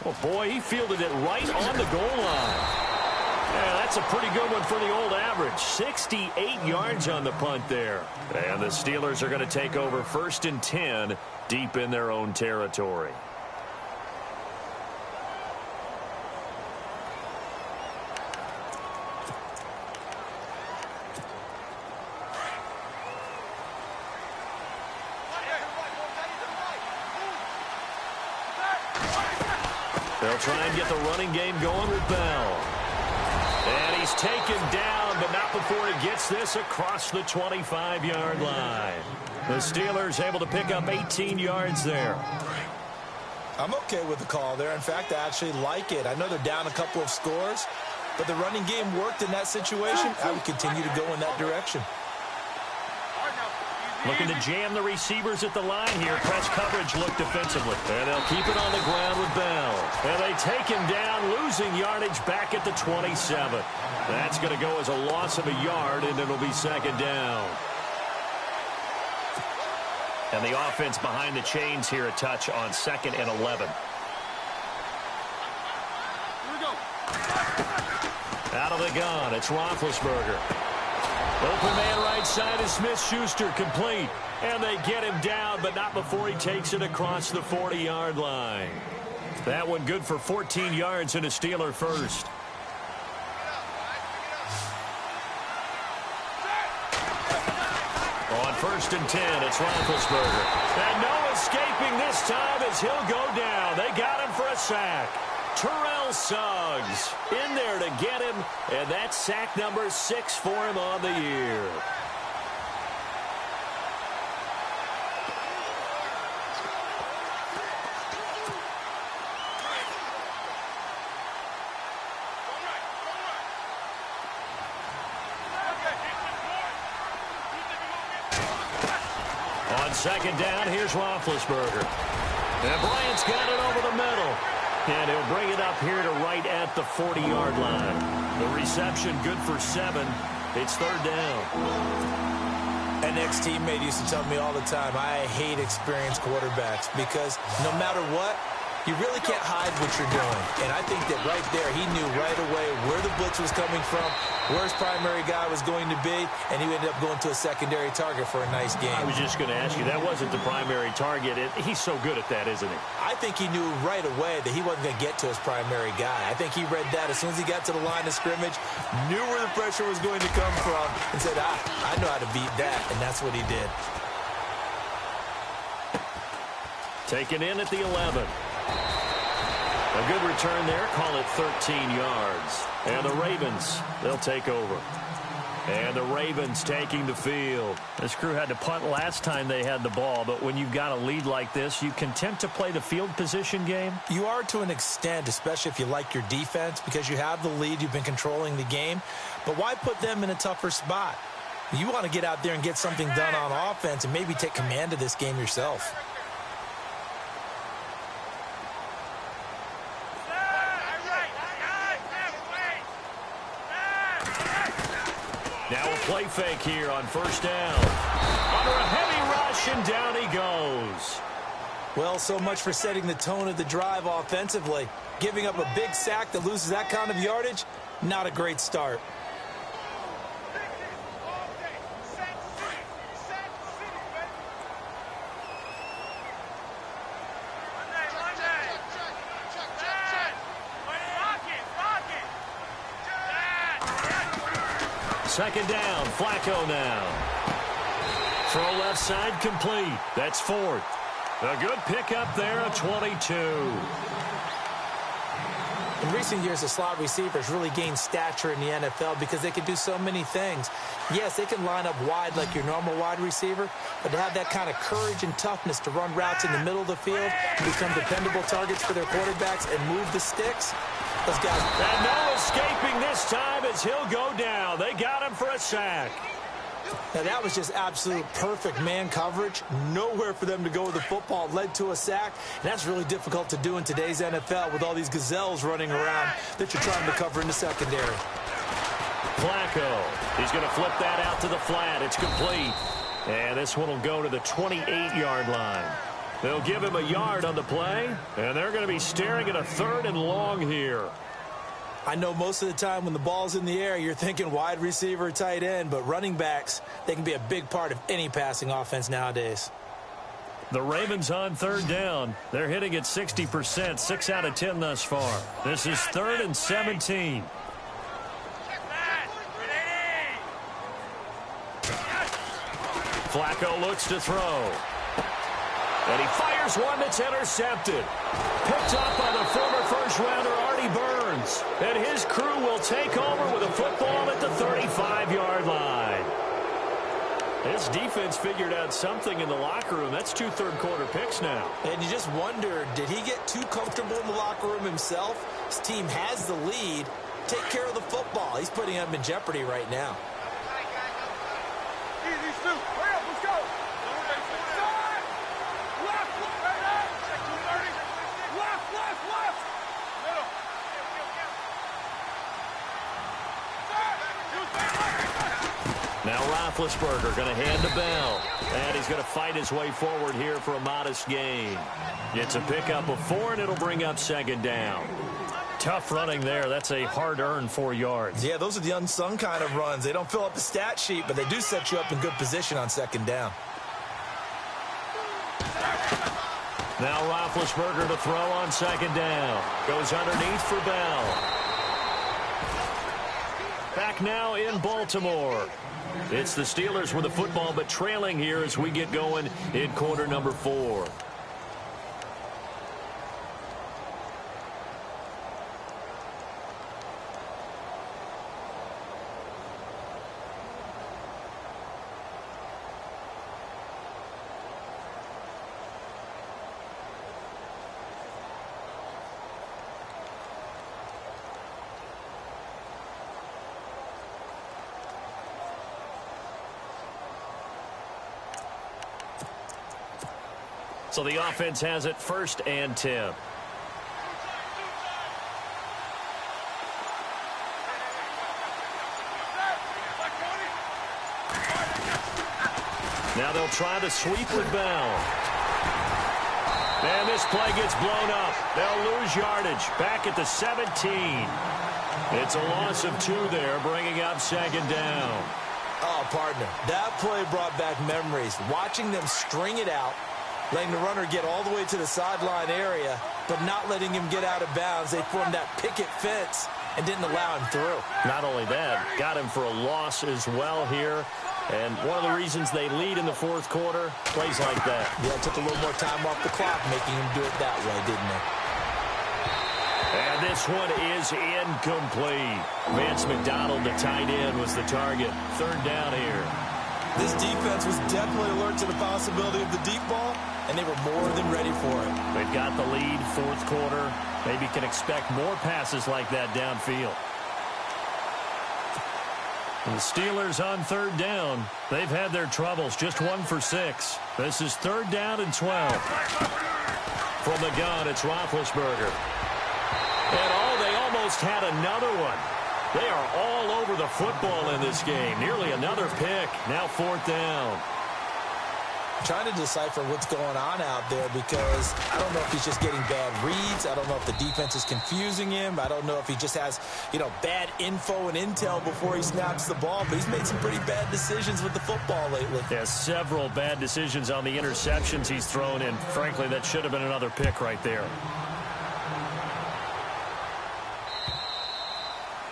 Oh, boy, he fielded it right on the goal line. Yeah, that's a pretty good one for the old average. 68 yards on the punt there. And the Steelers are going to take over 1st and 10 deep in their own territory. They'll try and get the running game going with Bell. And he's taken down, but not before he gets this across the 25-yard line. The Steelers able to pick up 18 yards there. I'm okay with the call there. In fact, I actually like it. I know they're down a couple of scores, but the running game worked in that situation. I would continue to go in that direction. Looking to jam the receivers at the line here. Press coverage look defensively. And they'll keep it on the ground with Bell. And they take him down, losing yardage back at the 27. That's going to go as a loss of a yard, and it'll be 2nd down. And the offense behind the chains here a touch on 2nd and 11. Here we go. Out of the gun, it's Roethlisberger. Open man right side is Smith-Schuster, complete. And they get him down, but not before he takes it across the 40-yard line. That one good for 14 yards and a Steeler first. On 1st and 10, it's Roethlisberger. And no escaping this time as he'll go down. They got him for a sack. Terrell Suggs in there to get him, and that's sack number 6 for him on the year. On 2nd down, here's Roethlisberger. And Bryant's got it over the middle. And he'll bring it up here to right at the 40-yard line. The reception good for 7. It's 3rd down. An ex-teammate used to tell me all the time, I hate experienced quarterbacks because no matter what, You really can't hide what you're doing. And I think that right there, he knew right away where the blitz was coming from, where his primary guy was going to be, and he ended up going to a secondary target for a nice game. I was just going to ask you, that wasn't the primary target. He's so good at that, isn't he? I think he knew right away that he wasn't going to get to his primary guy. I think he read that as soon as he got to the line of scrimmage, knew where the pressure was going to come from, and said, I know how to beat that, and that's what he did. Taken in at the 11. A good return there. Call it 13 yards. And the Ravens, they'll take over. And the Ravens taking the field. This crew had to punt last time they had the ball, but when you've got a lead like this, you content to play the field position game? You are to an extent, especially if you like your defense, because you have the lead, you've been controlling the game. But why put them in a tougher spot? You want to get out there and get something done on offense and maybe take command of this game yourself. Now a play fake here on first down. Under a heavy rush, and down he goes. Well, so much for setting the tone of the drive offensively. Giving up a big sack that loses that kind of yardage, not a great start. Second down, Flacco now. Throw left side complete. That's fourth. A good pickup there, a 22. In recent years, the slot receivers really gained stature in the NFL because they can do so many things. Yes, they can line up wide like your normal wide receiver, but to have that kind of courage and toughness to run routes in the middle of the field and become dependable targets for their quarterbacks and move the sticks, those guys. And no escaping this time as he'll go down. They got him for a sack. Now, that was just absolute perfect man coverage. Nowhere for them to go with the football. Led to a sack. And that's really difficult to do in today's NFL with all these gazelles running around that you're trying to cover in the secondary. Flacco. He's going to flip that out to the flat. It's complete. And this one will go to the 28-yard line. They'll give him a yard on the play. And they're going to be staring at a 3rd and long here. I know most of the time when the ball's in the air, you're thinking wide receiver, tight end, but running backs, they can be a big part of any passing offense nowadays. The Ravens on 3rd down. They're hitting at 60%, 6 out of 10 thus far. This is 3rd and 17. Flacco looks to throw. And he fires one that's intercepted. Picked up by the former first-rounder Artie Burns. And his crew will take over with a football at the 35-yard line. This defense figured out something in the locker room. That's 2 third-quarter picks now. And you just wonder, did he get too comfortable in the locker room himself? His team has the lead. Take care of the football. He's putting them in jeopardy right now. Easy, Stu. Hurry up, let's go. Now Roethlisberger going to hand the bell. And he's going to fight his way forward here for a modest gain. It's a pickup of 4, and it'll bring up 2nd down. Tough running there. That's a hard-earned 4 yards. Yeah, those are the unsung kind of runs. They don't fill up the stat sheet, but they do set you up in good position on 2nd down. Now Roethlisberger to throw on 2nd down. Goes underneath for Bell. Back now in Baltimore. It's the Steelers with the football, but trailing here as we get going in quarter number 4. So the offense has it 1st and 10. Now they'll try to sweep with Bell. And this play gets blown up. They'll lose yardage. Back at the 17. It's a loss of 2 there, bringing up second down. Oh, partner, that play brought back memories. Watching them string it out, letting the runner get all the way to the sideline area, but not letting him get out of bounds. They formed that picket fence and didn't allow him through. Not only that, got him for a loss as well here. And one of the reasons they lead in the fourth quarter, plays like that. Yeah, it took a little more time off the clock, making him do it that way, didn't it? And this one is incomplete. Vance McDonald, the tight end, was the target. Third down here. This defense was definitely alert to the possibility of the deep ball, and they were more than ready for it. They've got the lead, fourth quarter. Maybe can expect more passes like that downfield. And the Steelers on third down. They've had their troubles, just 1 for 6. This is third down and 12. From the gun, it's Roethlisberger. And they almost had another one. They are all over the football in this game. Nearly another pick. Now fourth down. Trying to decipher what's going on out there because I don't know if he's just getting bad reads. I don't know if the defense is confusing him. I don't know if he just has, bad info and intel before he snaps the ball. But he's made some pretty bad decisions with the football lately. Yeah, several bad decisions on the interceptions he's thrown in. Frankly, that should have been another pick right there.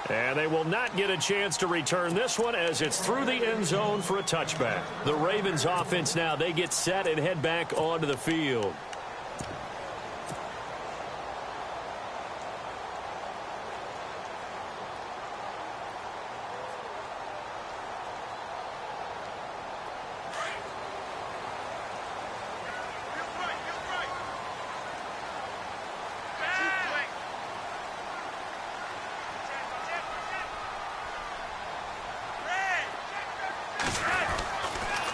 And they will not get a chance to return this one as it's through the end zone for a touchback. The Ravens offense now, they get set and head back onto the field.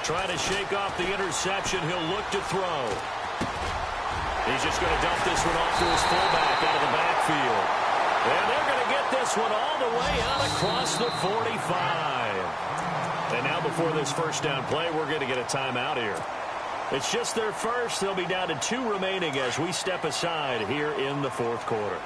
Trying to shake off the interception. He'll look to throw. He's just going to dump this one off to his fullback out of the backfield. And they're going to get this one all the way out across the 45. And now before this first down play, we're going to get a timeout here. It's just their first. They'll be down to 2 remaining as we step aside here in the fourth quarter.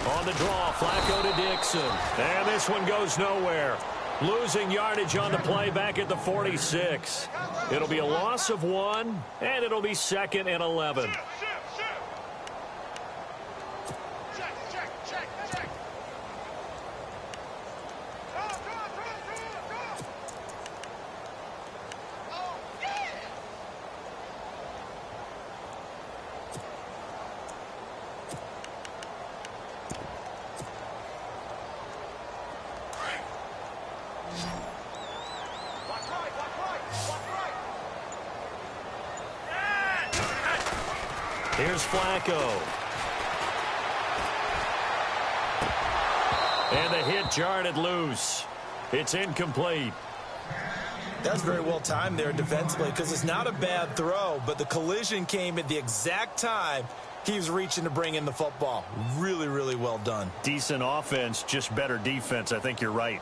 On the draw, Flacco to Dixon. And this one goes nowhere. Losing yardage on the play back at the 46. It'll be a loss of 1, and it'll be second and 11. Here's Flacco. And the hit jarred it loose. It's incomplete. That's very well timed there defensively because it's not a bad throw, but the collision came at the exact time he was reaching to bring in the football. Really, really well done. Decent offense, just better defense. I think you're right.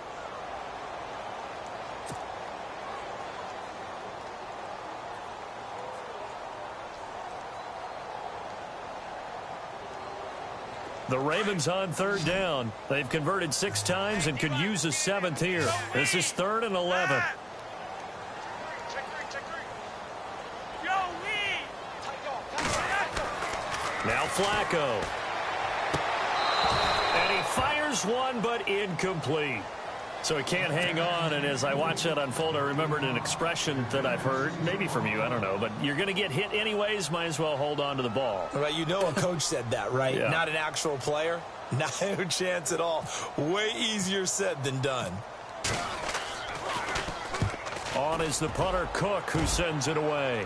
The Ravens on third down. They've converted 6 times and could use a 7th here. This is 3rd and 11. Now Flacco. And he fires one, but incomplete. So he can't hang on, and as I watch that unfold, I remembered an expression that I've heard, maybe from you, I don't know, but you're going to get hit anyways, might as well hold on to the ball. Right, you know a coach said that, right? Yeah. Not an actual player. No chance at all. Way easier said than done. On is the punter, Cook, who sends it away.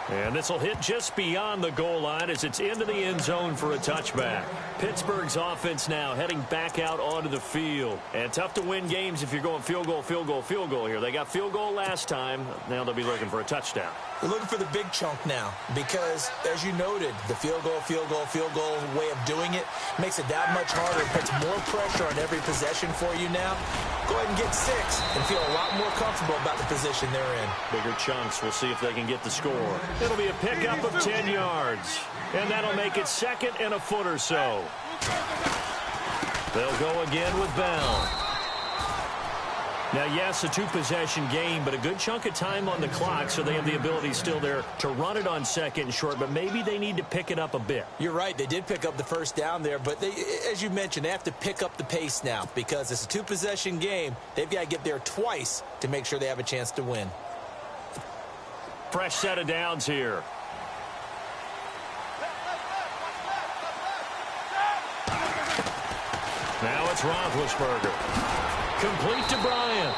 And this will hit just beyond the goal line as it's into the end zone for a touchback. Pittsburgh's offense now heading back out onto the field. And tough to win games if you're going field goal, field goal, field goal here. They got field goal last time. Now they'll be looking for a touchdown. We're looking for the big chunk now because, as you noted, the field goal way of doing it makes it that much harder. It puts more pressure on every possession for you now. Go ahead and get 6 and feel a lot more comfortable about the position they're in. Bigger chunks. We'll see if they can get the score. It'll be a pickup of 10 yards. And that'll make it 2nd and a foot or so. They'll go again with Bell. Now, yes, a 2-possession game, but a good chunk of time on the clock, so they have the ability still there to run it on 2nd and short, but maybe they need to pick it up a bit. You're right. They did pick up the first down there, but they, as you mentioned, they have to pick up the pace now because it's a 2-possession game. They've got to get there twice to make sure they have a chance to win. Fresh set of downs here. Now it's Roethlisberger. Complete to Bryant.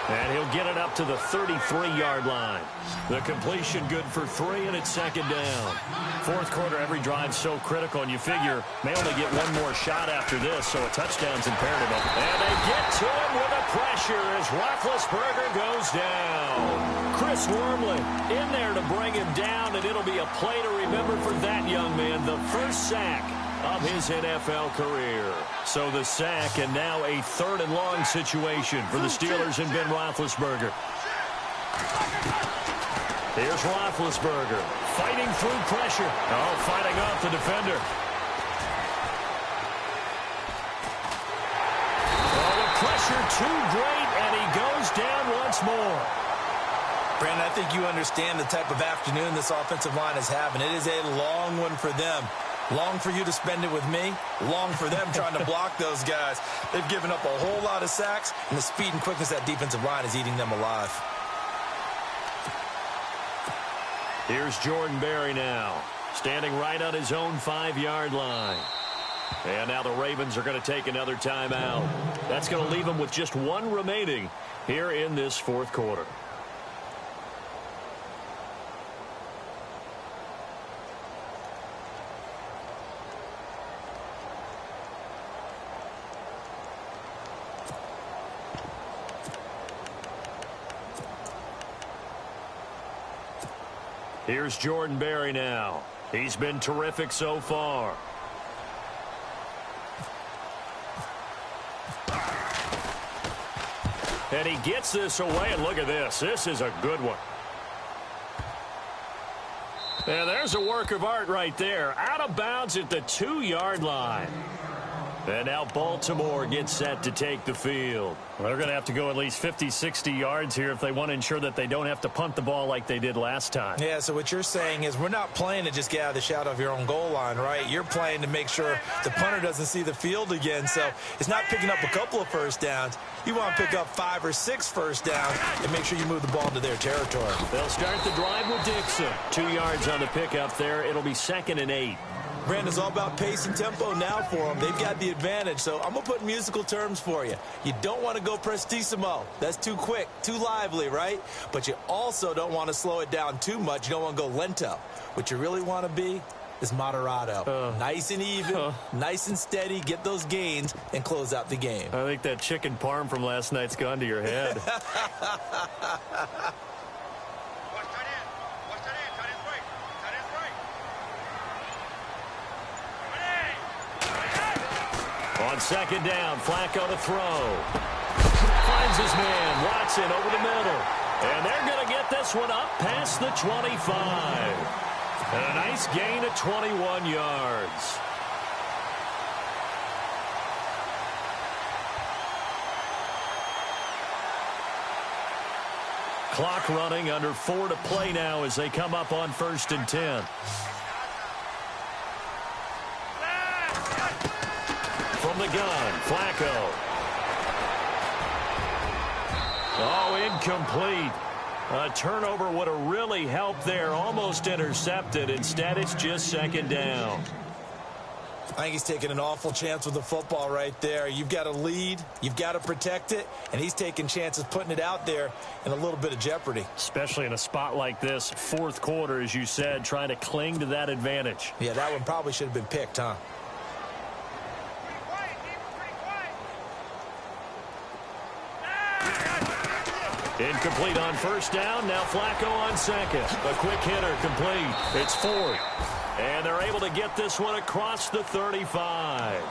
And he'll get it up to the 33-yard line. The completion good for 3, and it's 2nd down. Fourth quarter, every drive so critical, and you figure they only get one more shot after this, so a touchdown's imperative. And they get to him with a pressure as Roethlisberger goes down. Chris Wormley in there to bring him down, and it'll be a play to remember for that young man. The first sack of his NFL career. So the sack, and now a 3rd and long situation for the Steelers and Ben Roethlisberger. Here's Roethlisberger fighting through pressure. Oh, fighting off the defender. Oh, the pressure too great, and he goes down once more. Brandon, I think you understand the type of afternoon this offensive line is having. It is a long one for them. Long for you to spend it with me. Long for them trying to block those guys. They've given up a whole lot of sacks, and the speed and quickness of that defensive line is eating them alive. Here's Jordan Berry now, standing right on his own 5-yard line. And now the Ravens are going to take another timeout. That's going to leave them with just 1 remaining here in this 4th quarter. Here's Jordan Berry now. He's been terrific so far. And he gets this away, and look at this. This is a good one. And there's a work of art right there. Out of bounds at the 2-yard line. And now Baltimore gets set to take the field. Well, they're going to have to go at least 50, 60 yards here if they want to ensure that they don't have to punt the ball like they did last time. Yeah, so what you're saying is we're not playing to just get out of the shadow of your own goal line, right? You're playing to make sure the punter doesn't see the field again. So it's not picking up a couple of first downs. You want to pick up 5 or 6 first downs and make sure you move the ball into their territory. They'll start the drive with Dixon. 2 yards on the pickup there. It'll be 2nd and 8. Brandon's all about pace and tempo now for them. They've got the advantage, so I'm going to put musical terms for you. You don't want to go prestissimo. That's too quick, too lively, right? But you also don't want to slow it down too much. You don't want to go lento. What you really want to be is moderato. Nice and even, nice and steady, get those gains, and close out the game. I think that chicken parm from last night's gone to your head. On 2nd down, Flacco to throw. Finds his man, Watson, over the middle. And they're going to get this one up past the 25. And a nice gain of 21 yards. Clock running, under 4 to play now as they come up on 1st and 10. From the gun, Flacco. Oh, incomplete. A turnover would have really helped there. Almost intercepted. Instead, it's just 2nd down. I think he's taking an awful chance with the football right there. You've got to lead, you've got to protect it, and he's taking chances putting it out there in a little bit of jeopardy. Especially in a spot like this, fourth quarter, as you said, trying to cling to that advantage. Yeah, that one probably should have been picked, huh? Incomplete on first down. Now Flacco on second. A quick hitter complete. It's fourth. And they're able to get this one across the 35.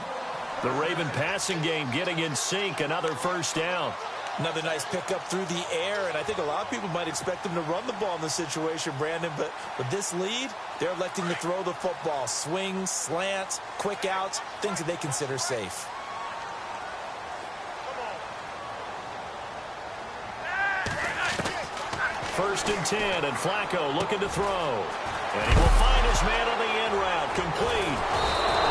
The Raven passing game getting in sync. Another first down. Another nice pickup through the air, and I think a lot of people might expect them to run the ball in this situation, Brandon, but with this lead, they're electing to throw the football. Swings, slants, quick outs, things that they consider safe. First and 10, and Flacco looking to throw. And he will find his man on the end route. Complete.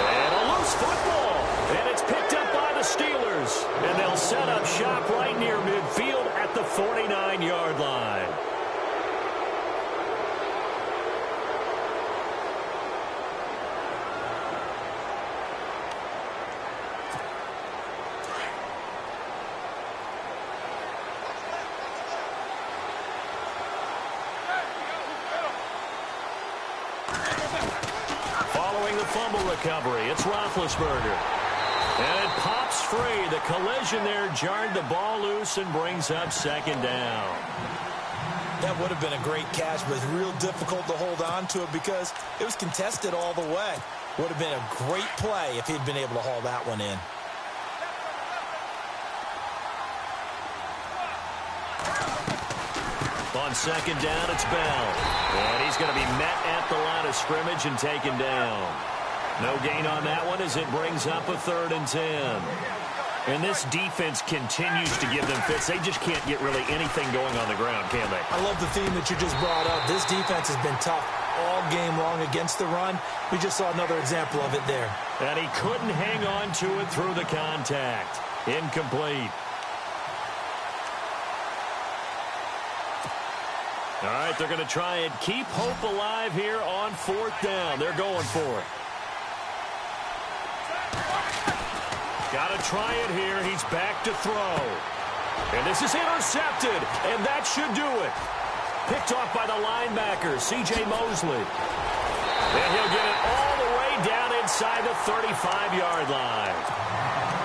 And a loose football. And it's picked up by the Steelers. And they'll set up shop right near midfield at the 49-yard line. Fumble recovery. It's Roethlisberger. And it pops free. The collision there jarred the ball loose and brings up second down. That would have been a great catch, but it's real difficult to hold on to it because it was contested all the way. Would have been a great play if he'd been able to haul that one in. On second down, it's Bell. And he's going to be met at the line of scrimmage and taken down. No gain on that one as it brings up a 3rd and 10. And this defense continues to give them fits. They just can't get really anything going on the ground, can they? I love the theme that you just brought up. This defense has been tough all game long against the run. We just saw another example of it there. And he couldn't hang on to it through the contact. Incomplete. All right, they're going to try and keep hope alive here on 4th down. They're going for it. Got to try it here. He's back to throw. And this is intercepted, and that should do it. Picked off by the linebacker, C.J. Mosley. And he'll get it all the way down inside the 35-yard line.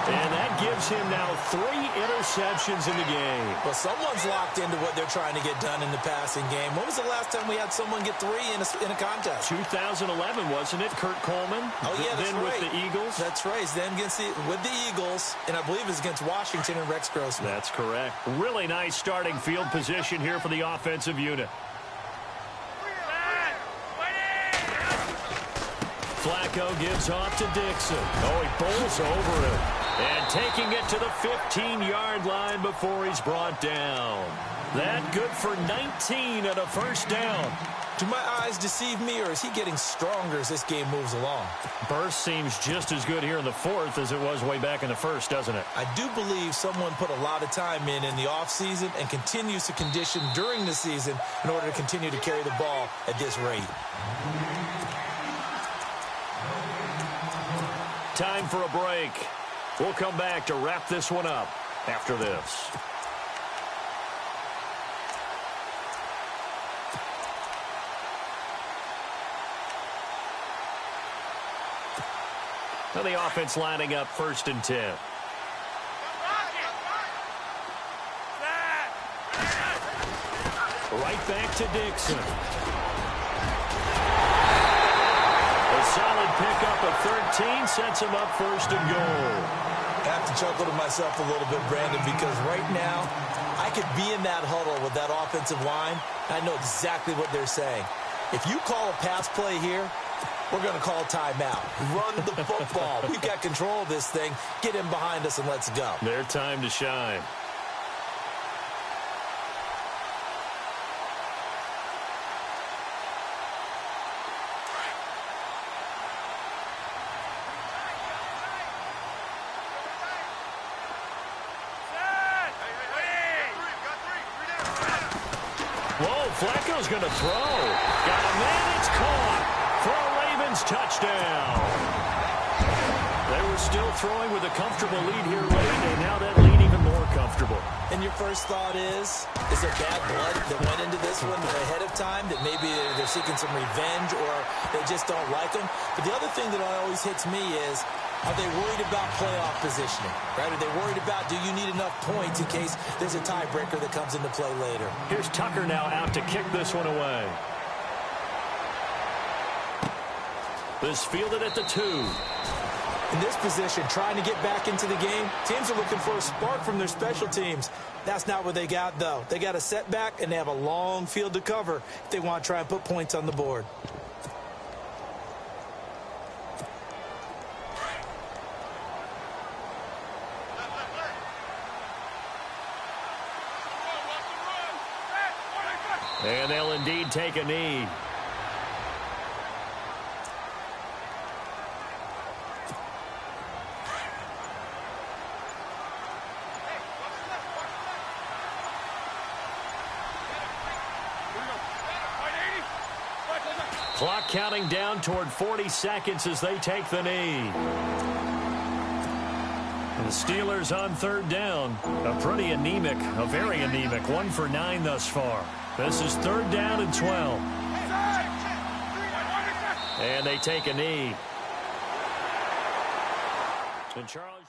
And that gives him now 3 interceptions in the game. Well, someone's locked into what they're trying to get done in the passing game. When was the last time we had someone get 3 in a contest? 2011, wasn't it? Kurt Coleman. Oh, yeah, that's then right. With the Eagles. That's right. Then with the Eagles, and I believe it's against Washington and Rex Grossman. That's correct. Really nice starting field position here for the offensive unit. Flacco gives off to Dixon. Oh, he bowls over it. And taking it to the 15-yard line before he's brought down. That good for 19 and a first down. Do my eyes deceive me, or is he getting stronger as this game moves along? Burst seems just as good here in the 4th as it was way back in the 1st, doesn't it? I do believe someone put a lot of time in the offseason and continues to condition during the season in order to continue to carry the ball at this rate. Time for a break. We'll come back to wrap this one up after this. Now the offense lining up 1st and 10. Right back to Dixon. A solid pickup of 13 sets him up 1st and goal. I have to chuckle to myself a little bit, Brandon, because right now I could be in that huddle with that offensive line. And I know exactly what they're saying. If you call a pass play here, we're going to call timeout. Run the football. We've got control of this thing. Get in behind us and let's go. Their time to shine. Whoa, Flacco's going to throw. Got a man, it's caught for a Ravens touchdown. They were still throwing with a comfortable lead here late, and now that lead even more comfortable. And your first thought is there bad blood that went into this one ahead of time, that maybe they're seeking some revenge or they just don't like them? But the other thing that always hits me is, are they worried about playoff positioning, right? Are they worried about, do you need enough points in case there's a tiebreaker that comes into play later? Here's Tucker now out to kick this one away. This fielded at the 2. In this position, trying to get back into the game, teams are looking for a spark from their special teams. That's not what they got, though. They got a setback, and they have a long field to cover if they want to try and put points on the board. And they'll indeed take a knee. Clock counting down toward 40 seconds as they take the knee. The Steelers on third down. A pretty anemic, a very anemic 1 for 9 thus far. This is third down and 12. And they take a knee. And Charles